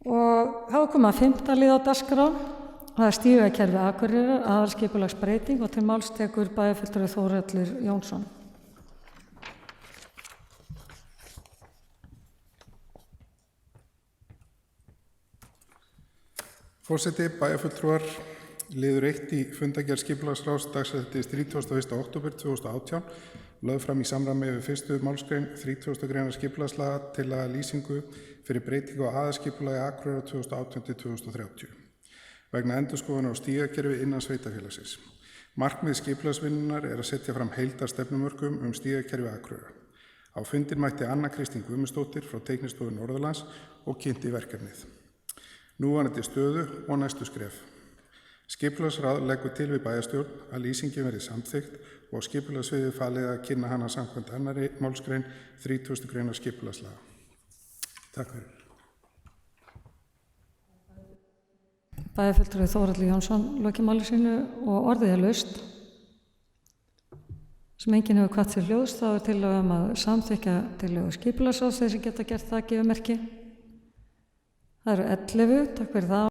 Og þá komum að 5. lið á dagskrá. Það er stígakerfi Akureyrar, aðalskipulagsbreyting og til máls tekur bæjarfulltrúi Þórhallur Jónsson. Forseti, bæjarfulltrúar, liður 1 í fundargerð skipulagsráðs dagsettis 31. október 2018 lögð fram í samræmi við 1. málsgrein 30. greinar skipulagslaga til að lýsingu fyrir breytingu á aðalskipulagi Akureyrar 2018-2030 vegna endurskoðunar á stígakerfi innan sveitarfélagsins. Markmið skipulagsvinnunnar er að setja fram heildarstefnumörkum stígakerfi Akureyrar. Á fundinn mætti Anna Kristín Guðmundsdóttir frá Teiknistofu Norðurlands og kynnti verkefnið. Núverandi stöðu og næstu skref. Skipulagsráð leggur til við bæjarstjórn að lýsingin verði samþykkt og skipulagssviðið falið að kynna hana samkvæmt 2. málsgrein 30. greinar skipulagslaga. Takk fyrir. Bæjarfulltrúi Þórhallur Jónsson lokið máli sínu og orðið er laust. Sem enginn hefur hvatt til hljóðs, þá er tillögu að samþykkja tillögu skipulagsráðs þeir sem geta gert það gefið merki. Það eru 11, takk fyrir það.